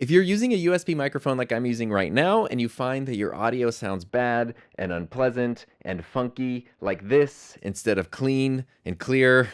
If you're using a USB microphone like I'm using right now, and you find that your audio sounds bad and unpleasant and funky like this instead of clean and clear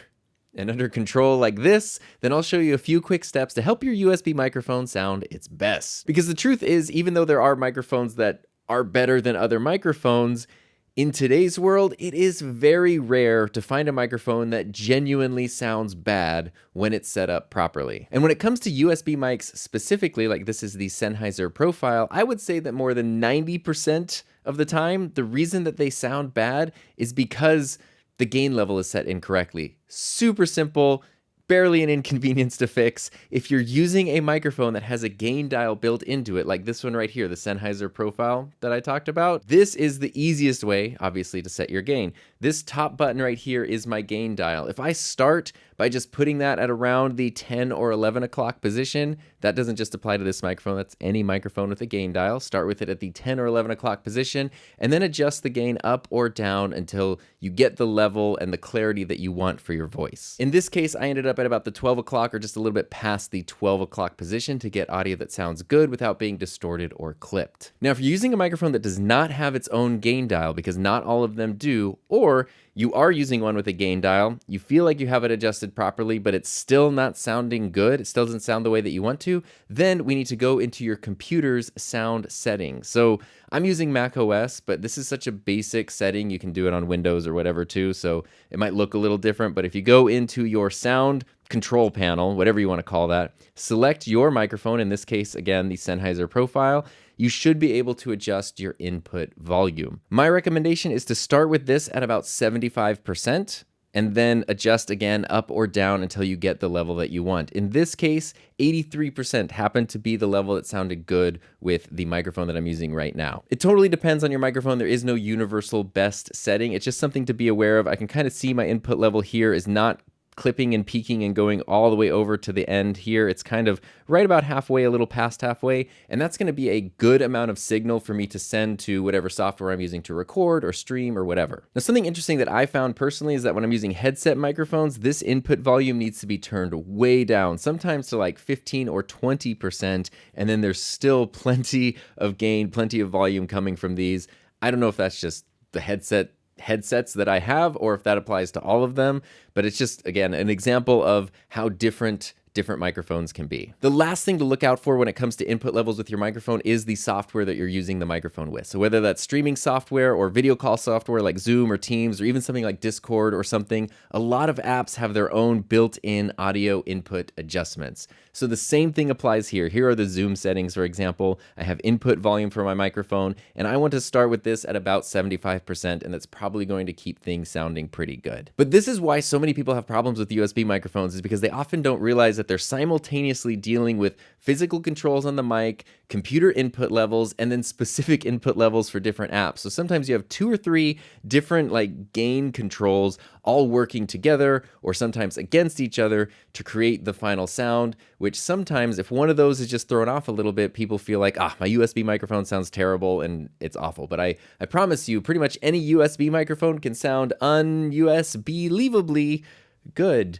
and under control like this, then I'll show you a few quick steps to help your USB microphone sound its best. Because the truth is, even though there are microphones that are better than other microphones, in today's world, it is very rare to find a microphone that genuinely sounds bad when it's set up properly. And when it comes to USB mics specifically, like this is the Sennheiser Profile, I would say that more than 90% of the time, the reason that they sound bad is because the gain level is set incorrectly. Super simple. Barely an inconvenience to fix. If you're using a microphone that has a gain dial built into it, like this one right here, the Sennheiser Profile that I talked about, this is the easiest way, obviously, to set your gain. This top button right here is my gain dial. If I start by just putting that at around the 10 or 11 o'clock position, that doesn't just apply to this microphone, that's any microphone with a gain dial. Start with it at the 10 or 11 o'clock position, and then adjust the gain up or down until you get the level and the clarity that you want for your voice. In this case, I ended up at about the 12 o'clock or just a little bit past the 12 o'clock position to get audio that sounds good without being distorted or clipped. Now, if you're using a microphone that does not have its own gain dial, because not all of them do, or you are using one with a gain dial, you feel like you have it adjusted properly, but it's still not sounding good, it still doesn't sound the way that you want to, then we need to go into your computer's sound settings. So I'm using Mac OS, but this is such a basic setting. You can do it on Windows or whatever too, so it might look a little different, but if you go into your sound control panel, whatever you want to call that, select your microphone, in this case, again, the Sennheiser Profile, you should be able to adjust your input volume. My recommendation is to start with this at about 75%, and then adjust again up or down until you get the level that you want. In this case, 83% happened to be the level that sounded good with the microphone that I'm using right now. It totally depends on your microphone. There is no universal best setting. It's just something to be aware of. I can kind of see my input level here is not clipping and peaking and going all the way over to the end here. It's kind of right about halfway, a little past halfway, and that's going to be a good amount of signal for me to send to whatever software I'm using to record or stream or whatever. Now, something interesting that I found personally is that when I'm using headset microphones, this input volume needs to be turned way down, sometimes to like 15 or 20%, and then there's still plenty of gain, plenty of volume coming from these. I don't know if that's just the headsets that I have or if that applies to all of them, but it's just, again, an example of how different microphones can be. The last thing to look out for when it comes to input levels with your microphone is the software that you're using the microphone with. So whether that's streaming software or video call software like Zoom or Teams or even something like Discord or something, a lot of apps have their own built-in audio input adjustments. So the same thing applies here. Here are the Zoom settings, for example. I have input volume for my microphone, and I want to start with this at about 75%, and that's probably going to keep things sounding pretty good. But this is why so many people have problems with USB microphones, is because they often don't realize that they're simultaneously dealing with physical controls on the mic, computer input levels, and then specific input levels for different apps. So sometimes you have 2 or 3 different like gain controls all working together or sometimes against each other to create the final sound, which sometimes if one of those is just thrown off a little bit, people feel like, my USB microphone sounds terrible and it's awful. But I promise you, pretty much any USB microphone can sound un-USB-leavably good.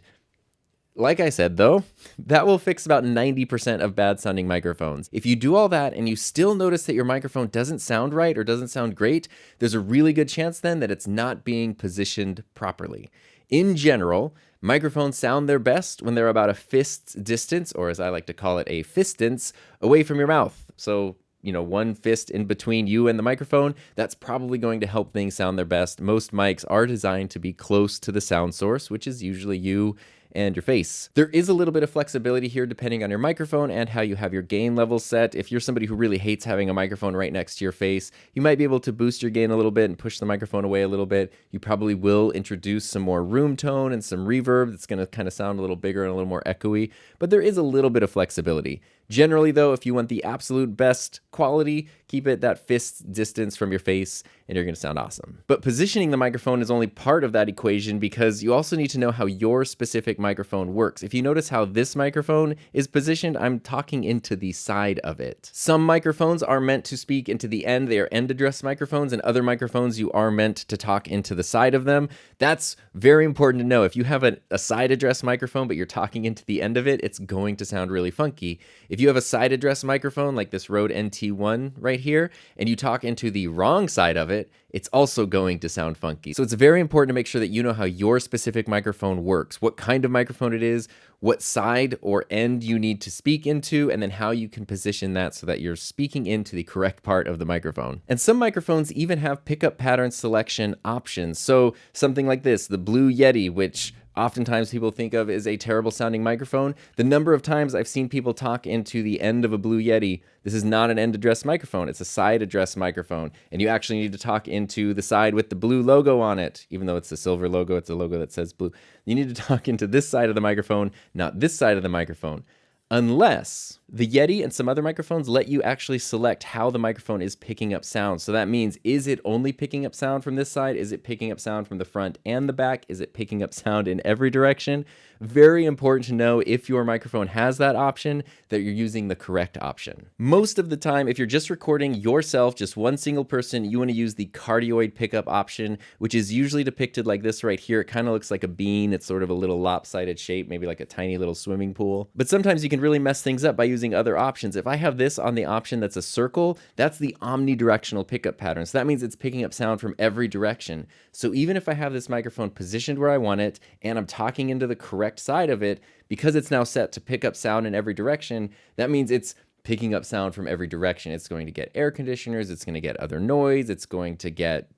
Like I said, though, that will fix about 90% of bad sounding microphones. If you do all that and you still notice that your microphone doesn't sound right or doesn't sound great, there's a really good chance then that it's not being positioned properly. In general, microphones sound their best when they're about a fist's distance, or as I like to call it, a fistance, away from your mouth. So, one fist in between you and the microphone, that's probably going to help things sound their best. Most mics are designed to be close to the sound source, which is usually you and your face. There is a little bit of flexibility here depending on your microphone and how you have your gain levels set. If you're somebody who really hates having a microphone right next to your face, you might be able to boost your gain a little bit and push the microphone away a little bit. You probably will introduce some more room tone and some reverb that's going to kind of sound a little bigger and a little more echoey, but there is a little bit of flexibility. Generally, though, if you want the absolute best quality, keep it that fist distance from your face and you're going to sound awesome. But positioning the microphone is only part of that equation because you also need to know how your specific microphone works. If you notice how this microphone is positioned, I'm talking into the side of it. Some microphones are meant to speak into the end. They are end address microphones, and other microphones you are meant to talk into the side of them. That's very important to know. If you have a side address microphone, but you're talking into the end of it, it's going to sound really funky. If If you have a side address microphone like this Rode NT1 right here, and you talk into the wrong side of it, it's also going to sound funky. So it's very important to make sure that you know how your specific microphone works, what kind of microphone it is, what side or end you need to speak into, and then how you can position that so that you're speaking into the correct part of the microphone. And some microphones even have pickup pattern selection options. So something like this, the Blue Yeti, which oftentimes people think of as a terrible sounding microphone. The number of times I've seen people talk into the end of a Blue Yeti, this is not an end address microphone, it's a side address microphone. And you actually need to talk into the side with the blue logo on it. Even though it's a silver logo, it's a logo that says blue. You need to talk into this side of the microphone, not this side of the microphone. Unless the Yeti and some other microphones let you actually select how the microphone is picking up sound. So that means, is it only picking up sound from this side? Is it picking up sound from the front and the back? Is it picking up sound in every direction? Very important to know if your microphone has that option, that you're using the correct option. Most of the time, if you're just recording yourself, just one single person, you want to use the cardioid pickup option, which is usually depicted like this right here. It kind of looks like a bean. It's sort of a little lopsided shape, maybe like a tiny little swimming pool. But sometimes you can really mess things up by using other options. If I have this on the option that's a circle, that's the omnidirectional pickup pattern. So that means it's picking up sound from every direction. So even if I have this microphone positioned where I want it and I'm talking into the correct side of it, because it's now set to pick up sound in every direction, that means it's picking up sound from every direction. It's going to get air conditioners, it's going to get other noise, it's going to get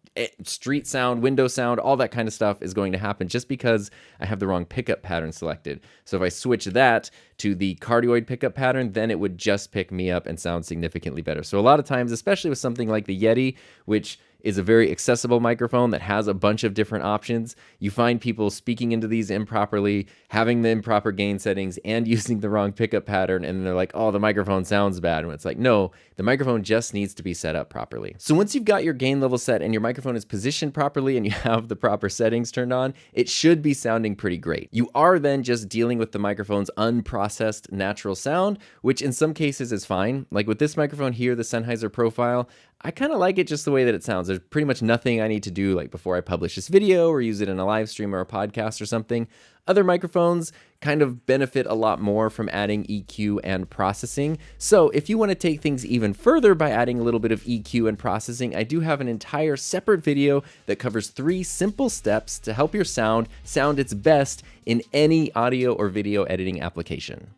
street sound, window sound, all that kind of stuff is going to happen just because I have the wrong pickup pattern selected. So if I switch that to the cardioid pickup pattern, then it would just pick me up and sound significantly better. So a lot of times, especially with something like the Yeti, which is a very accessible microphone that has a bunch of different options, you find people speaking into these improperly, having the improper gain settings, and using the wrong pickup pattern, and they're like, oh, the microphone sounds bad. And it's like, no, the microphone just needs to be set up properly. So once you've got your gain level set and your microphone is positioned properly and you have the proper settings turned on, it should be sounding pretty great. You are then just dealing with the microphone's unprocessed natural sound, which in some cases is fine. Like with this microphone here, the Sennheiser Profile, I kind of like it just the way that it sounds. There's pretty much nothing I need to do like before I publish this video or use it in a live stream or a podcast or something. Other microphones kind of benefit a lot more from adding EQ and processing. So if you want to take things even further by adding a little bit of EQ and processing, I do have an entire separate video that covers 3 simple steps to help your sound sound its best in any audio or video editing application.